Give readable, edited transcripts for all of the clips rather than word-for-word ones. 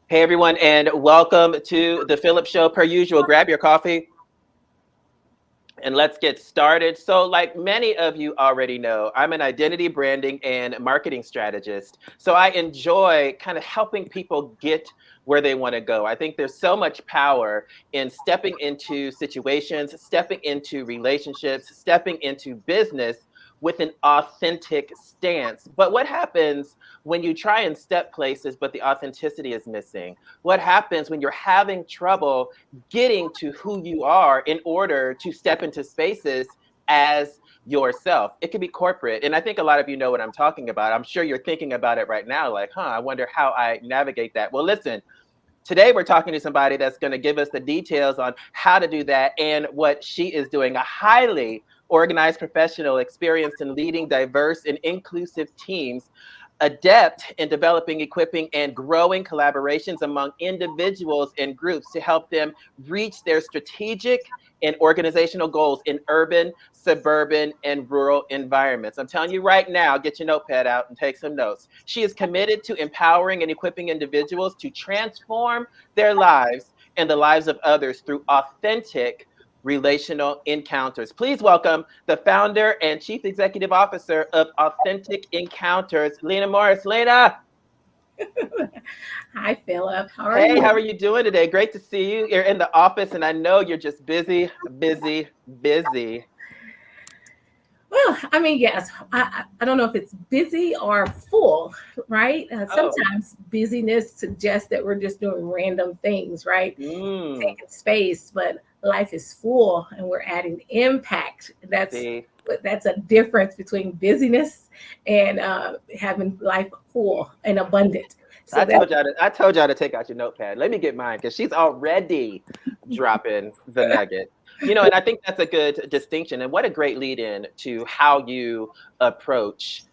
Hey everyone, and welcome to the PHILLIP Show. Per usual, grab your coffee and let's get started. So, like many of you already know, I'm an identity branding and marketing strategist. So I enjoy kind of helping people get where they want to go. I think there's so much power in stepping into situations, stepping into relationships, stepping into business with an authentic stance. But what happens when you try and step places, but the authenticity is missing? What happens when you're having trouble getting to who you are in order to step into spaces as yourself? It can be corporate. And I think a lot of you know what I'm talking about. I'm sure you're thinking about it right now, like, I wonder how I navigate that. Well, listen, today we're talking to somebody that's going to give us the details on how to do that and what she is doing. A highly organized professional experienced in leading diverse and inclusive teams, adept in developing, equipping, and growing collaborations among individuals and groups to help them reach their strategic and organizational goals in urban, suburban, and rural environments. I'm telling you right now, get your notepad out and take some notes. She is committed to empowering and equipping individuals to transform their lives and the lives of others through authentic relational encounters. Please welcome the founder and chief executive officer of Authentic Encounters, Lena Morris. Lena. Hi, Philip. How are Hey, you? how are you doing today? Great to see you. You're in the office, and I know you're just busy, busy, busy. Well, I mean, yes. I don't know if it's busy or full, right? Oh, Sometimes busyness suggests that we're just doing random things, right? mm, Taking space, but life is full and we're adding impact. see, That's a difference between busyness and having life full and abundant. So that I told y'all to take out your notepad. Let me get mine because she's already dropping the nugget. And I think that's a good distinction. And what a great lead in to how you approach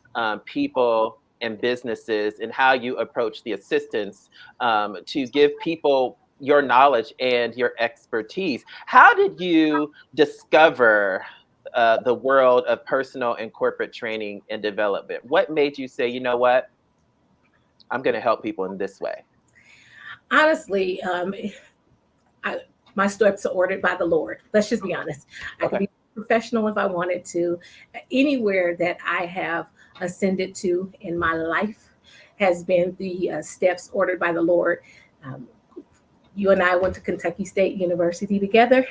people and businesses and how you approach the assistance to give people your knowledge and your expertise. How did you discover the world of personal and corporate training and development? What made you say, you know what? I'm going to help people in this way. honestly, I, my steps are ordered by the Lord. Let's just be honest. I could Okay. be professional if I wanted to. Anywhere that I have ascended to in my life has been the steps ordered by the Lord. Um, you and I went to Kentucky State University together.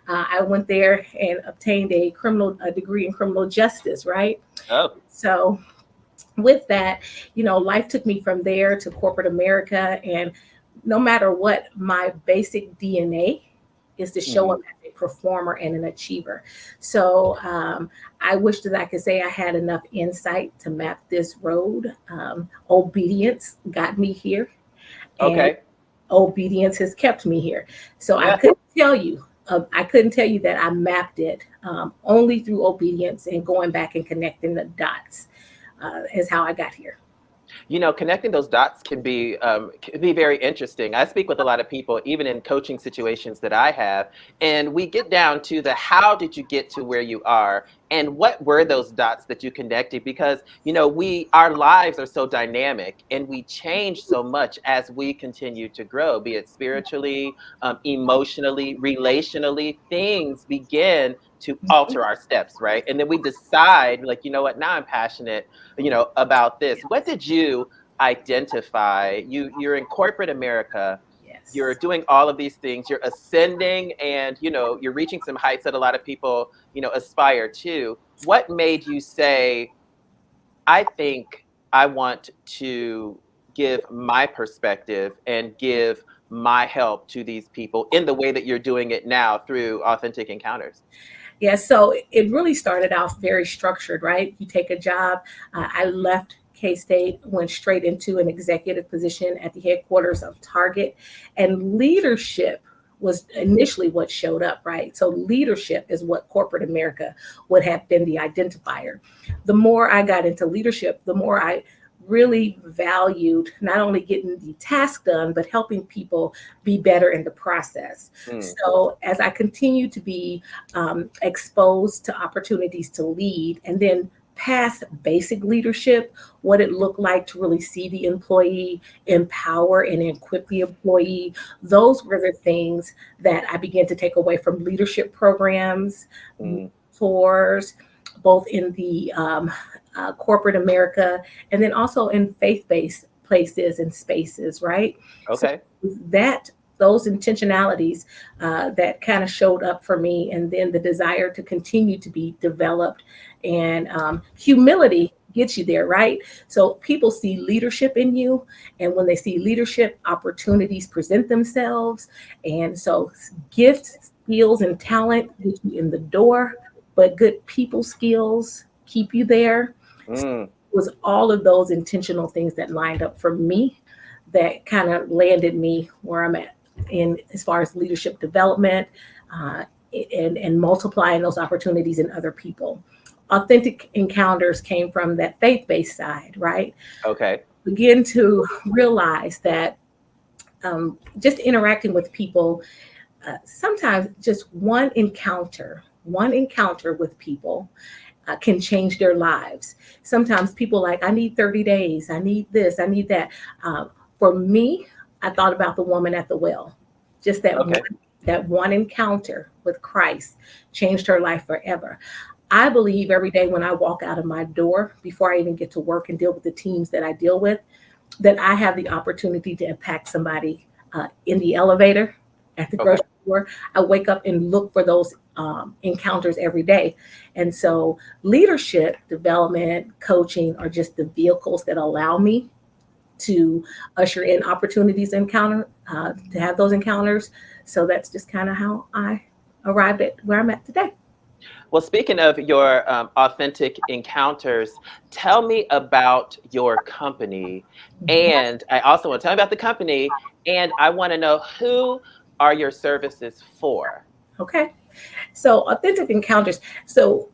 I went there and obtained a degree in criminal justice, right? Oh, So with that, life took me from there to corporate America. And no matter what, my basic DNA is to show hmm. up as a performer and an achiever. So I wish that I could say I had enough insight to map this road. Obedience got me here, and Okay. obedience has kept me here. So I Yeah. couldn't tell you. I couldn't tell you that I mapped it only through obedience and going back and connecting the dots is how I got here. Connecting those dots can be very interesting. I speak with a lot of people, even in coaching situations that I have, and we get down to the how did you get to where you are, and what were those dots that you connected? Because we our lives are so dynamic, and we change so much as we continue to grow, be it spiritually, emotionally, relationally. Things begin to alter our steps, right? And then we decide, like, you know what? Now I'm passionate about this. What did you identify? You're in corporate America. You're Yes. doing all of these things. You're ascending, and you're reaching some heights that a lot of people aspire to. What made you say, I think I want to give my perspective and give my help to these people in the way that you're doing it now through Authentic Encounters? Yeah, so it really started off very structured, right? You take a job. I left K State, went straight into an executive position at the headquarters of Target, and leadership was initially what showed up, right? So leadership is what corporate America would have been the identifier. The more I got into leadership, the more I really valued not only getting the task done, but helping people be better in the process. Mm, So as I continue to be exposed to opportunities to lead, and then past basic leadership, what it looked like to really see the employee, empower and equip the employee. Those were the things that I began to take away from leadership programs, Mm. tours, both in the corporate America and then also in faith-based places and spaces, right? So Okay. that those intentionalities that kind of showed up for me, and then the desire to continue to be developed, and humility gets you there, right? So people see leadership in you, and when they see leadership, opportunities present themselves, and so gifts, skills, and talent get you in the door, but good people skills keep you there. So Mm. it was all of those intentional things that lined up for me that kind of landed me where I'm at in as far as leadership development, uh, and multiplying those opportunities in other people. Authentic encounters came from that faith-based side, right? Okay. Begin to realize that just interacting with people, sometimes just one encounter with people can change their lives. Sometimes people like, I need 30 days, I need this, I need that. For me, I thought about the woman at the well. Just Okay. that one encounter with Christ changed her life forever. I believe every day when I walk out of my door, before I even get to work and deal with the teams that I deal with, that I have the opportunity to impact somebody in the elevator, at the Okay. grocery store. I wake up and look for those encounters every day. And so leadership, development, coaching are just the vehicles that allow me to usher in opportunities to have those encounters. So that's just kind of how I arrived at where I'm at today. Well, speaking of your authentic encounters, tell me about your company. And I also want to tell me about the company. And I want to know, who are your services for? Okay. So authentic encounters. So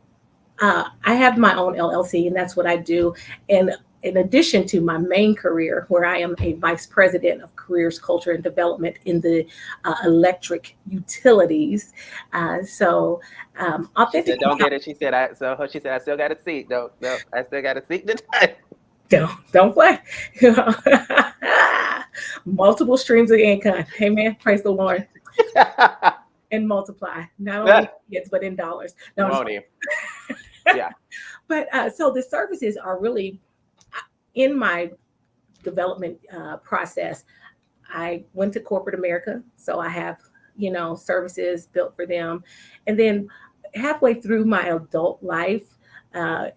I have my own LLC, and that's what I do. And in addition to my main career, where I am a vice president of careers, culture, and development in the electric utilities. So She authentic said, "Don't get it." She said, She said, "I still got a seat. No, I still got a seat tonight." don't play. Multiple streams of income. Amen. Praise the Lord. And multiply, not only in kids, but in dollars. No, Won't he? Yeah. but so the services are really in my development process. I went to corporate America, so I have, services built for them. And then halfway through my adult life,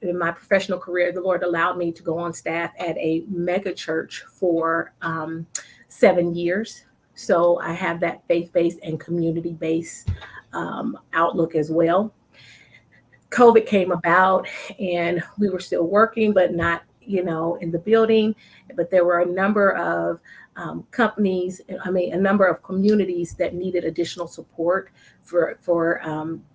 in my professional career, the Lord allowed me to go on staff at a mega church for 7 years. So I have that faith-based and community-based outlook as well. COVID came about, and we were still working, but not, in the building. But there were a number of a number of communities that needed additional support for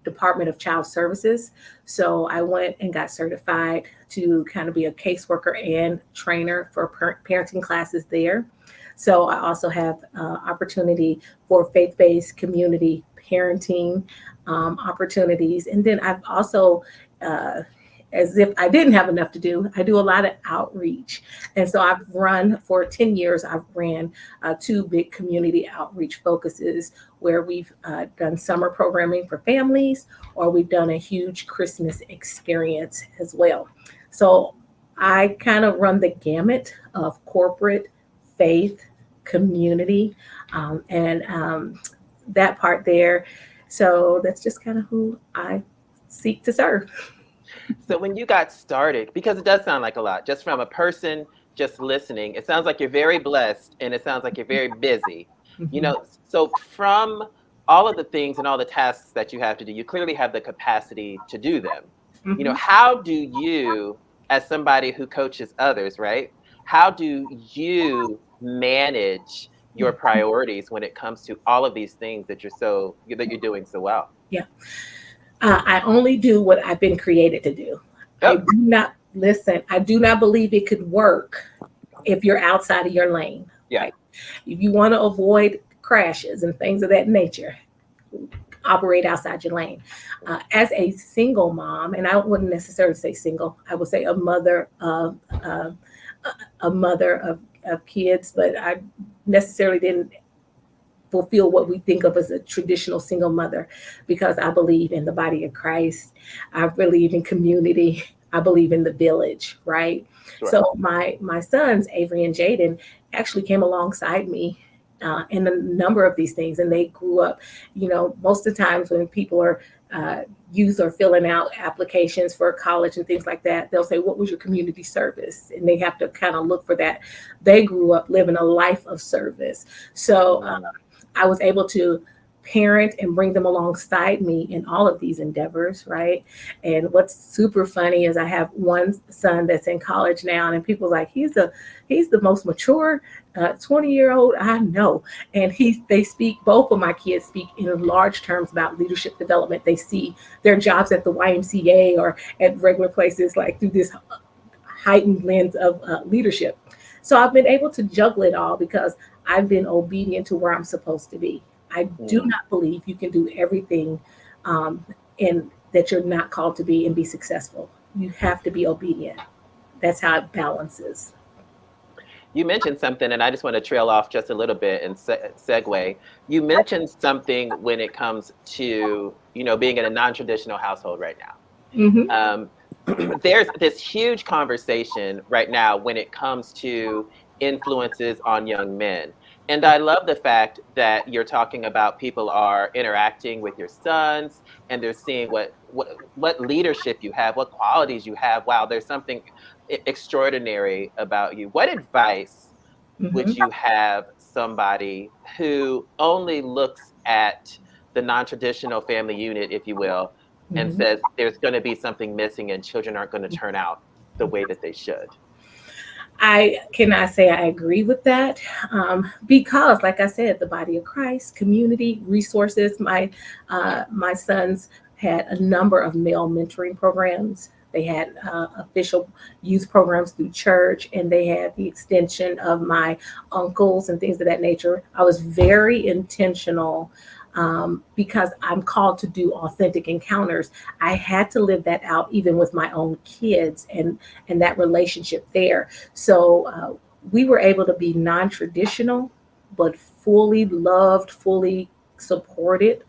Department of Child Services. So I went and got certified to kind of be a caseworker and trainer for parenting classes there. So I also have opportunity for faith-based community parenting opportunities. And then I've also, as if I didn't have enough to do, I do a lot of outreach. And so for 10 years, I've ran 2 big community outreach focuses where we've done summer programming for families, or we've done a huge Christmas experience as well. So I kind of run the gamut of corporate, faith, community, and that part there. So that's just kind of who I seek to serve. So when you got started, because it does sound like a lot, just from a person just listening, it sounds like you're very blessed, and it sounds like you're very busy. Mhm. So from all of the things and all the tasks that you have to do, you clearly have the capacity to do them. Mhm. How do you, as somebody who coaches others, right? How do you manage your priorities when it comes to all of these things that you're doing so well? Yeah. I only do what I've been created to do. I Yep. do not listen. I do not believe it could work if you're outside of your lane. Yeah. Right? If you want to avoid crashes and things of that nature, operate outside your lane. As a single mom, and I wouldn't necessarily say single, I would say a mother of kids, but I necessarily didn't fulfill what we think of as a traditional single mother, because I believe in the body of Christ. I believe in community. I believe in the village, right? Sure. So my sons, Avery and Jaden, actually came alongside me in a number of these things, and they grew up. Most of the times when people are youth are filling out applications for college and things like that, they'll say, "What was your community service?" And they have to kind of look for that. They grew up living a life of service, so I was able to parent and bring them alongside me in all of these endeavors, right? And what's super funny is I have one son that's in college now, and people are like, he's the most mature 20-year-old I know. And both of my kids speak in large terms about leadership development. They see their jobs at the YMCA or at regular places like through this heightened lens of leadership. So I've been able to juggle it all because I've been obedient to where I'm supposed to be. I do not believe you can do everything and that you're not called to be and be successful. You have to be obedient. That's how it balances. You mentioned something, and I just want to trail off just a little bit and segue. You mentioned something when it comes to, being in a non-traditional household right now. Mm-hmm. There's this huge conversation right now when it comes to influences on young men. And I love the fact that you're talking about people are interacting with your sons and they're seeing what leadership you have, what qualities you have. Wow, there's something extraordinary about you. What advice would you have somebody who only looks at the non-traditional family unit, if you will, and says there's going to be something missing and children aren't going to turn out the way that they should? I cannot say I agree with that because, like I said, the body of Christ, community, resources. My sons had a number of male mentoring programs. They had official youth programs through church, and they had the extension of my uncles and things of that nature. I was very intentional because I'm called to do authentic encounters. I had to live that out even with my own kids and that relationship there. So we were able to be non-traditional, but fully loved, fully supported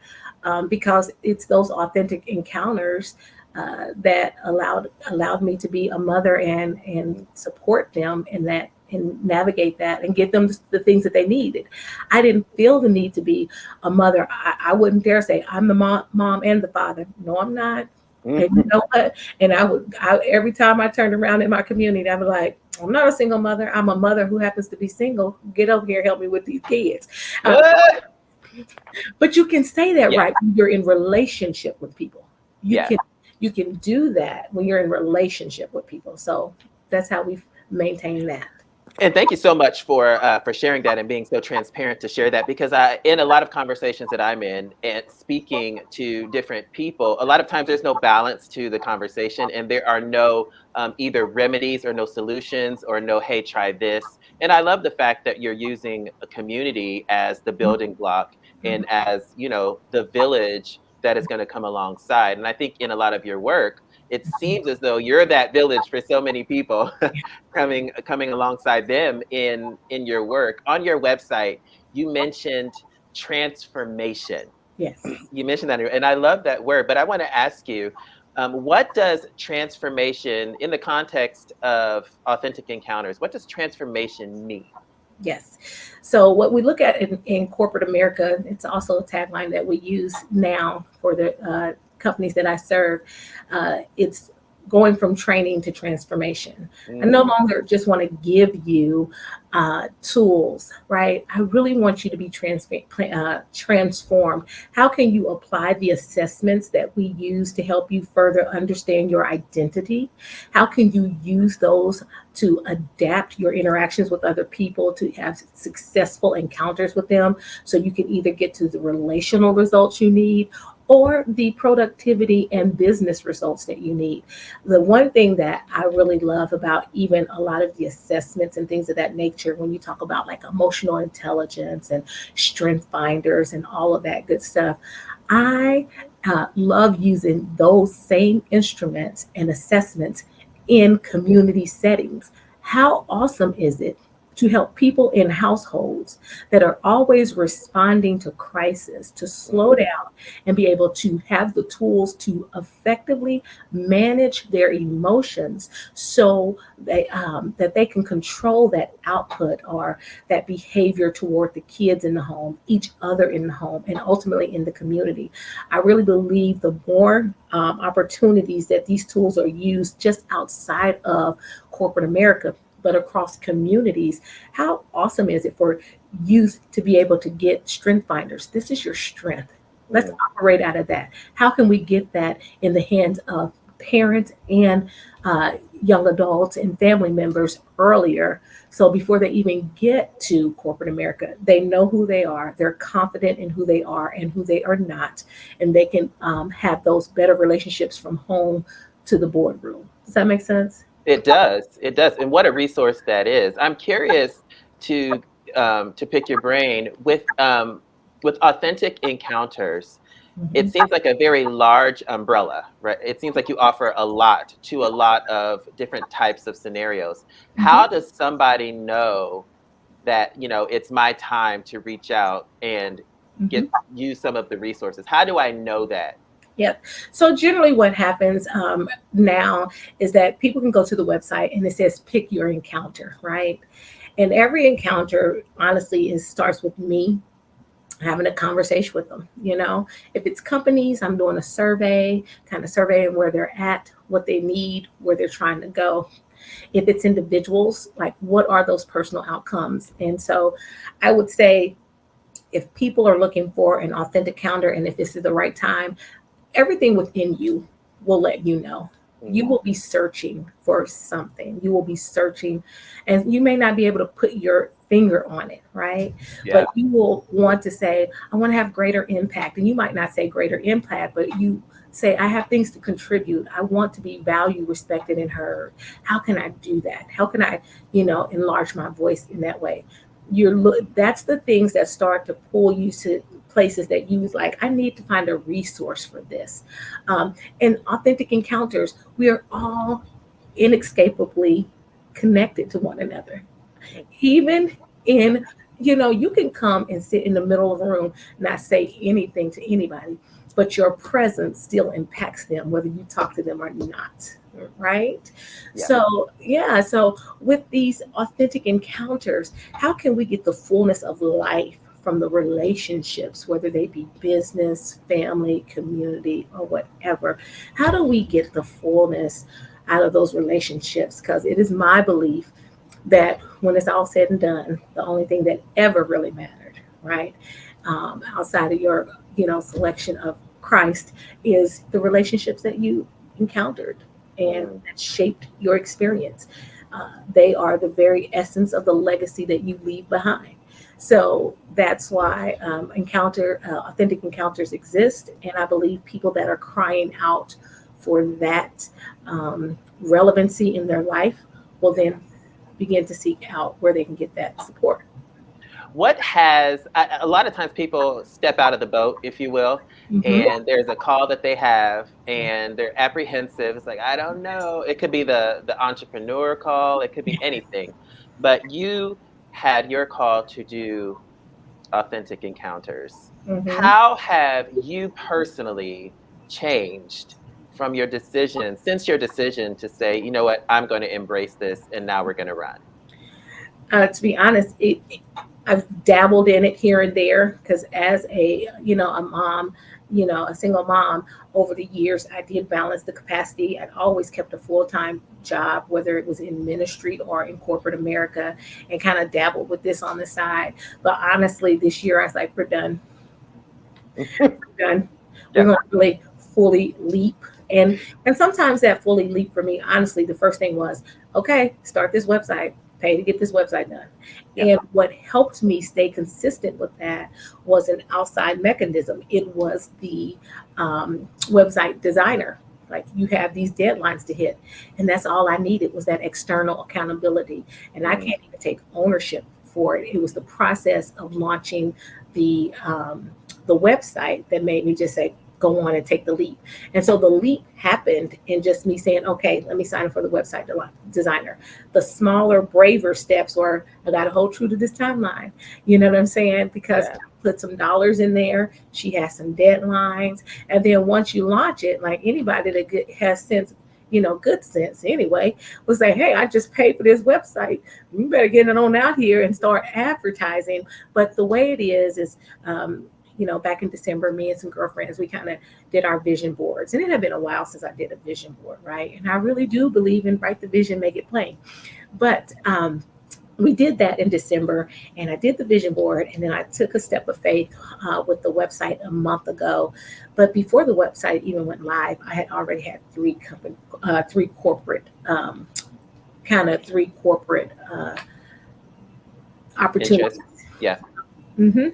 because it's those authentic encounters that allowed me to be a mother and support them in that and navigate that and give them the things that they needed. I didn't feel the need to be a mother. I wouldn't dare say I'm the mom and the father. No, I'm not. And you know what? And every time I turned around in my community, I was like, I'm not a single mother. I'm a mother who happens to be single. Get over here, help me with these kids. But you can say that, right? When you're in relationship with people. You can do that when you're in relationship with people. So that's how we've maintained that. And thank you so much for sharing that and being so transparent to share that, because in a lot of conversations that I'm in and speaking to different people, a lot of times there's no balance to the conversation and there are no either remedies or no solutions or no, hey, try this. And I love the fact that you're using a community as the building block and as, the village that is going to come alongside. And I think in a lot of your work, it seems as though you're that village for so many people coming alongside them in your work. On your website, you mentioned transformation. Yes. You mentioned that, and I love that word, but I want to ask you, what does transformation, in the context of authentic encounters, what does transformation mean? Yes. So what we look at in corporate America, it's also a tagline that we use now for the companies that I serve. It's going from training to transformation. I no longer just want to give you tools, right? I really want you to be transformed. How can you apply the assessments that we use to help you further understand your identity? How can you use those to adapt your interactions with other people, to have successful encounters with them, so you can either get to the relational results you need or the productivity and business results that you need. The one thing that I really love about even a lot of the assessments and things of that nature, when you talk about like emotional intelligence and strength finders and all of that good stuff, I love using those same instruments and assessments in community settings. How awesome is it to help people in households that are always responding to crisis to slow down and be able to have the tools to effectively manage their emotions so that they can control that output or that behavior toward the kids in the home, each other in the home, and ultimately in the community. I really believe the more opportunities that these tools are used just outside of corporate America, but across communities, how awesome is it for youth to be able to get strength finders? This is your strength. Let's operate out of that. How can we get that in the hands of parents and young adults and family members earlier? So before they even get to corporate America, they know who they are, they're confident in who they are and who they are not, and they can have those better relationships from home to the boardroom. Does that make sense? It does. It does. And what a resource that is. I'm curious to pick your brain with authentic encounters. It Mhm. seems like a very large umbrella, right? It seems like you offer a lot to a lot of different types of scenarios. Mhm. How does somebody know that, it's my time to reach out and Mhm. use some of the resources? How do I know that? Yep. So generally, what happens now is that people can go to the website and it says pick your encounter, right? And every encounter, honestly, starts with me having a conversation with them. If it's companies, I'm doing a survey, kind of surveying where they're at, what they need, where they're trying to go. If it's individuals, like what are those personal outcomes? And so I would say if people are looking for an authentic counter and if this is the right time, everything within you will let you know. You Mm, will be searching for something. You will be searching, and you may not be able to put your finger on it, right? But yeah. you will want to say, I want to have greater impact. And you might not say greater impact, but you say, I have things to contribute. I want to be valued, respected, and heard. How can I do that? How can I, enlarge my voice in that way? That's the things that start to pull you to places that you was like, I need to find a resource for this. In authentic encounters, we are all inescapably connected to one another. Even in, you can come and sit in the middle of a room, not say anything to anybody, but your presence still impacts them, whether you talk to them or not. Right. Yeah. So, yeah. So, with these authentic encounters, how can we get the fullness of life from the relationships, whether they be business, family, community, or whatever? How do we get the fullness out of those relationships? Because it is my belief that when it's all said and done, the only thing that ever really mattered, right, outside of your, selection of Christ, is the relationships that you encountered and Mm. that shaped your experience. They are the very essence of the legacy that you leave behind. So that's why authentic encounters exist, and I believe people that are crying out for that relevancy in their life will then begin to seek out where they can get that support. What has a lot of times people step out of the boat, if you will, Hmm. and there's a call that they have and they're apprehensive. It's like, I don't know. It could be the entrepreneur call, it could be anything. But you had your call to do authentic encounters. Hmm. How have you personally changed from your decision, since your decision to say, you know what, I'm going to embrace this and now we're going to run? To be honest, I've dabbled in it here and there because as a mom, a single mom, over the years, I did balance the capacity. I'd always kept a full-time job, whether it was in ministry or in corporate America, and kind of dabbled with this on the side. But honestly, this year I was like, we're done. We're done. We're Yeah. going to really fully leap. And sometimes that fully leap for me, honestly, the first thing was, okay, start this website, pay to get this website done. Yeah. And what helped me stay consistent with that was an outside mechanism. It was the website designer. Like, you have these deadlines to hit, and that's all I needed was that external accountability. And I Mm, can't even take ownership for it. It was the process of launching the the website that made me just say, go on and take the leap. And so the leap happened in just me saying, okay, let me sign up for the website designer. The smaller, braver steps were, I got to hold true to this timeline. You know what I'm saying? Because I put some dollars in there. She has some deadlines. And then once you launch it, like anybody that has sense, good sense anyway, will say, hey, I just paid for this website. You better get it on out here and start advertising. But the way it is, back in December, me and some girlfriends, we kind of did our vision boards. And it had been a while since I did a vision board, right? And I really do believe in write the vision, make it plain. But we did that in December, and I did the vision board, and then I took a step of faith with the website a month ago. But before the website even went live, I had already had three corporate opportunities. Yeah. Mm-hmm.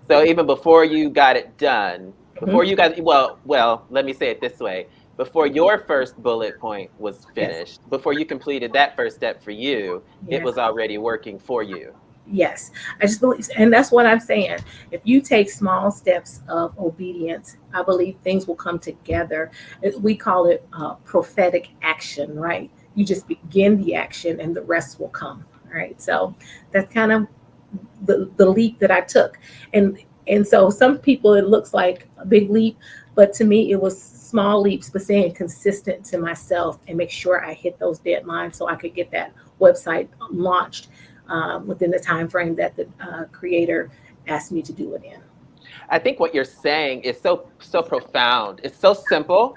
So even before you got it done, before you got, well, let me say it this way. Before your first bullet point was finished, before you completed that first step for you, it was already working for you. Yes, I just believe, and that's what I'm saying. If you take small steps of obedience, I believe things will come together. We call it prophetic action, right? You just begin the action and the rest will come, right? So that's kind of the leap that I took. And so some people, it looks like a big leap, but to me, it was small leaps, but staying consistent to myself and make sure I hit those deadlines so I could get that website launched within the time frame that the creator asked me to do it in. I think what you're saying is so profound. It's so simple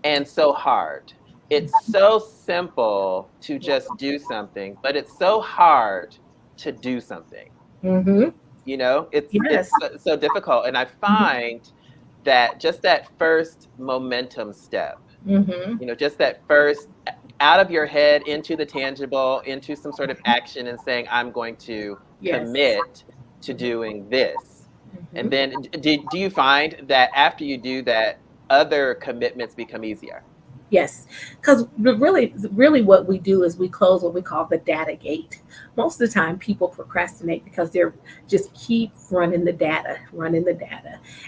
and so hard. It's so simple to just do something, but it's so hard to do something. Mm-hmm. It's so difficult. And I find that just that first momentum step, just that first out of your head into the tangible, into some sort of action and saying, I'm going to commit to doing this. And then do you find that after you do that, other commitments become easier? Yes, because really what we do is we close what we call the data gate. Most of the time people procrastinate because they're just keep running the data.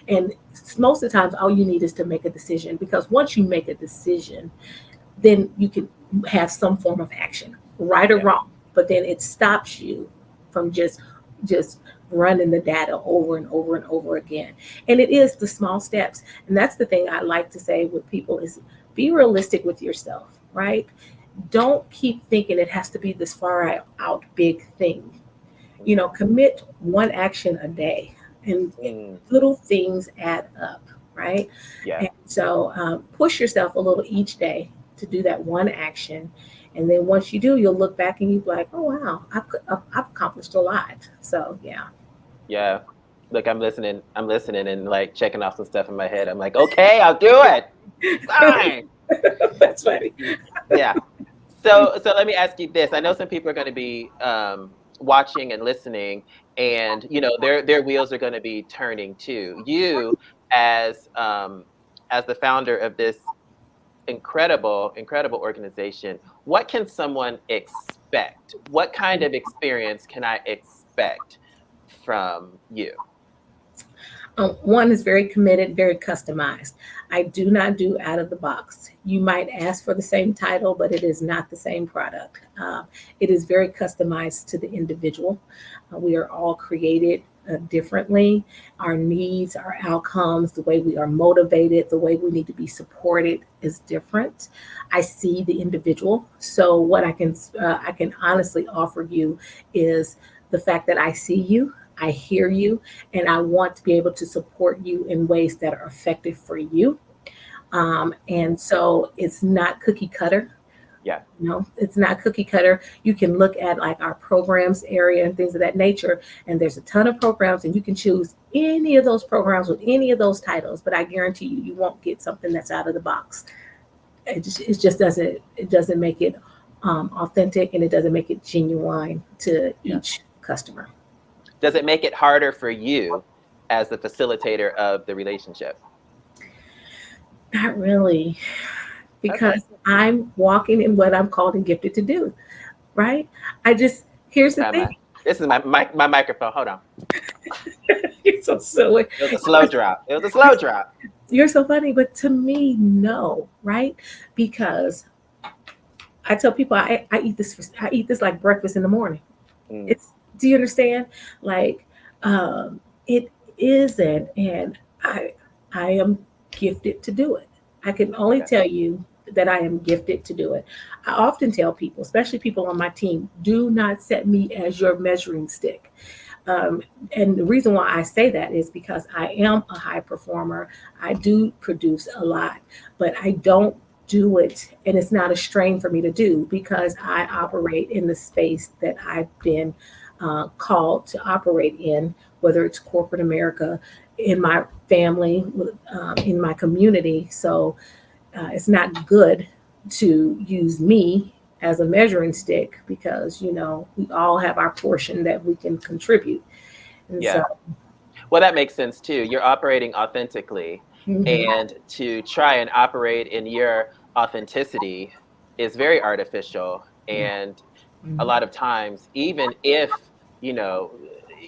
And most of the times all you need is to make a decision, because once you make a decision, then you can have some form of action, right or wrong. But then it stops you from just running the data over and over and over again. And it is the small steps. And that's the thing I like to say with people is be realistic with yourself, right? Don't keep thinking it has to be this far out big thing. Commit one action a day, and little things add up, right? Yeah. And so push yourself a little each day to do that one action. And then once you do, you'll look back and you'll be like, oh, wow, I've accomplished a lot. So, yeah. Yeah. Look, I'm listening and like checking off some stuff in my head. I'm like, okay, I'll do it. Fine. That's funny. Yeah. So let me ask you this. I know some people are going to be watching and listening, and their wheels are going to be turning too. You, as the founder of this incredible organization, what can someone expect? What kind of experience can I expect from you? One is very committed, very customized. I do not do out of the box. You might ask for the same title, but it is not the same product. It is very customized to the individual. We are all created differently. Our needs, our outcomes, the way we are motivated, the way we need to be supported is different. I see the individual. So what I can honestly offer you is the fact that I see you, I hear you, and I want to be able to support you in ways that are effective for you. And so it's not cookie cutter. Yeah. It's not cookie cutter. You can look at like our programs area and things of that nature, and there's a ton of programs, and you can choose any of those programs with any of those titles, but I guarantee you won't get something that's out of the box. It just doesn't make it authentic, and it doesn't make it genuine to each customer. Does it make it harder for you as the facilitator of the relationship? Not really, because I'm walking in what I'm called and gifted to do, right? Here's the thing. This is my microphone. Hold on. You're so silly. It was a slow drop. It was a slow drop. You're so funny, but to me, no, right? Because I tell people I eat this like breakfast in the morning. Mm, It's Do you understand? Like it isn't, and I am gifted to do it. I can only yeah. tell you that I am gifted to do it. I often tell people, especially people on my team, do not set me as your measuring stick. Um, and the reason why I say that is because I am a high performer. I do produce a lot, but I don't do it, and it's not a strain for me to do because I operate in the space that I've been called to operate in, whether it's corporate America, in my family, in my community. So it's not good to use me as a measuring stick because we all have our portion that we can contribute. And Yeah. so Well, that makes sense too. You're operating authentically, mhm, and to try and operate in your authenticity is very artificial. yeah, And a mhm, lot of times, even if you know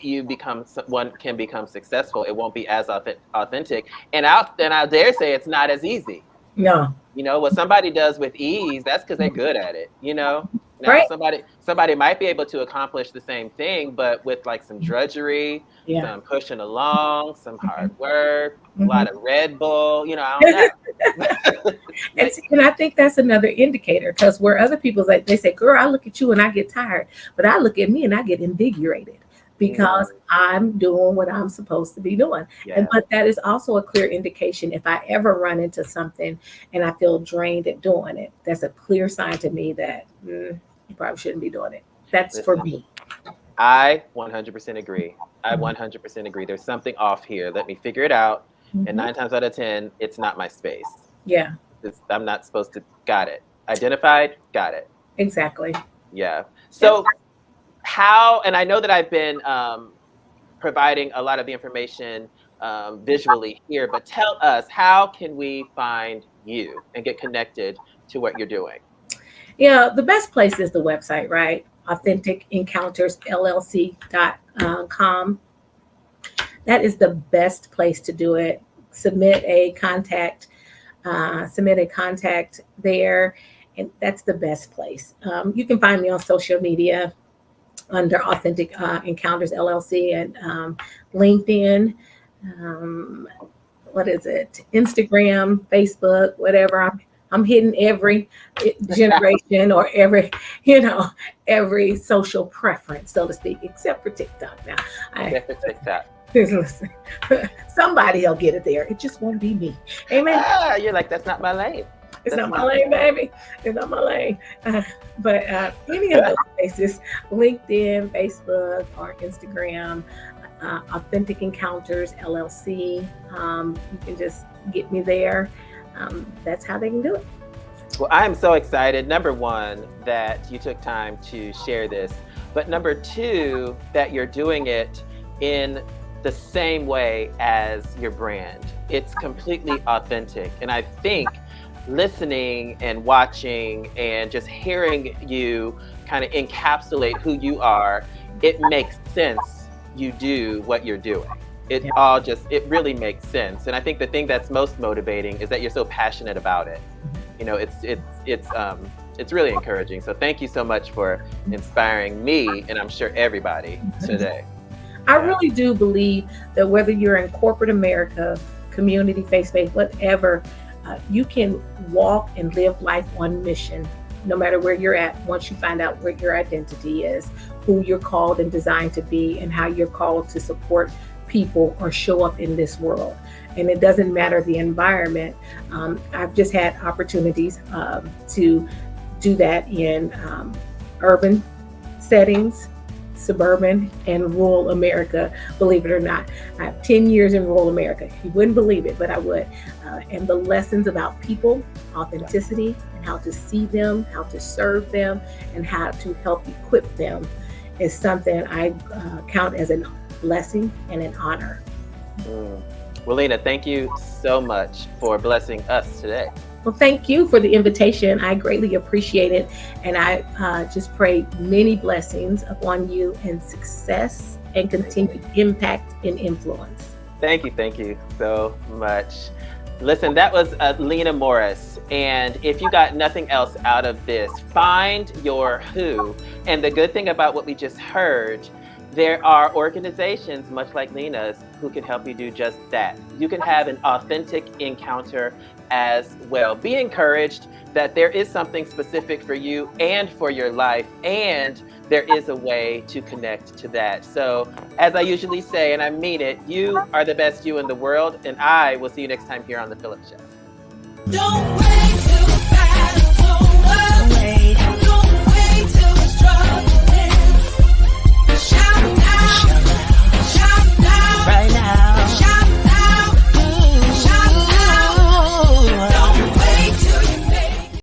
you become one can become successful, it won't be as authentic. And I'll dare say it's not as easy. no, What somebody does with ease, that's because they're good at it. Now right, somebody might be able to accomplish the same thing, but with like some drudgery, yeah. some pushing along, some hard work, a Mhm. lot of Red Bull. I don't know. And Like, see, and I think that's another indicator because where other people like they say, "Girl, I look at you and I get tired," but I look at me and I get invigorated mm, because I'm doing what I'm supposed to be doing. And yeah, but that is also a clear indication if I ever run into something and I feel drained at doing it, that's a clear sign to me that you probably shouldn't be doing it. That's for listen, me. I 100% agree. I Mhm. 100% agree. There's something off here. Let me figure it out. And Mhm. 9 times out of 10, it's not my space. Yeah, I'm not supposed to. Got it. Identified. Got it. exactly. Yeah. Yep. So how? And I know that I've been providing a lot of the information visually here, but tell us, how can we find you and get connected to what you're doing? Yeah, the best place is the website, right? AuthenticEncountersLLC.com. That is the best place to do it. Submit a contact, there, and that's the best place. You can find me on social media under Authentic Encounters LLC and LinkedIn. Um, what is it? Instagram, Facebook, whatever. I'm hitting every generation or every social preference, so to speak, except for TikTok. Now, I Except for TikTok. listen, somebody will get it there. It just won't be me. Amen. You're like, that's not my lane. It's That's not my not lane, baby. It's not my lane. But any of those places, LinkedIn, Facebook, or Instagram, Authentic Encounters LLC. You can just get me there. That's how they can do it. Well, I am so excited. Number one, that you took time to share this, but number two, that you're doing it in the same way as your brand. It's completely authentic. And I think listening and watching and just hearing you kind of encapsulate who you are, it makes sense you do what you're doing. It Yeah. all just, it really makes sense. And I think the thing that's most motivating is that you're so passionate about it. It's really encouraging. So thank you so much for inspiring me, and I'm sure everybody today. I Yeah. really do believe that whether you're in corporate America, community, faith-based, whatever, you can walk and live life on mission, no matter where you're at. Once you find out what your identity is, who you're called and designed to be, and how you're called to support people or show up in this world. And it doesn't matter the environment. I've just had opportunities to do that in urban settings, suburban, and rural America, believe it or not. I have 10 years in rural America. You wouldn't believe it, but I would. And the lessons about people, authenticity, and how to see them, how to serve them, and how to help equip them is something I count as a blessing and an honor. Mm. Well, Lena, thank you so much for blessing us today. Well, thank you for the invitation. I greatly appreciate it. And I just pray many blessings upon you and success and continued impact and influence. Thank you so much. Listen, that was Lena Morris. And if you got nothing else out of this, find your who. And the good thing about what we just heard, there are organizations much like Lena's who can help you do just that. You can have an authentic encounter as well. Be encouraged that there is something specific for you and for your life, and there is a way to connect to that. So, as I usually say, and I mean it, you are the best you in the world, and I will see you next time here on The PHILLIP Show. Don't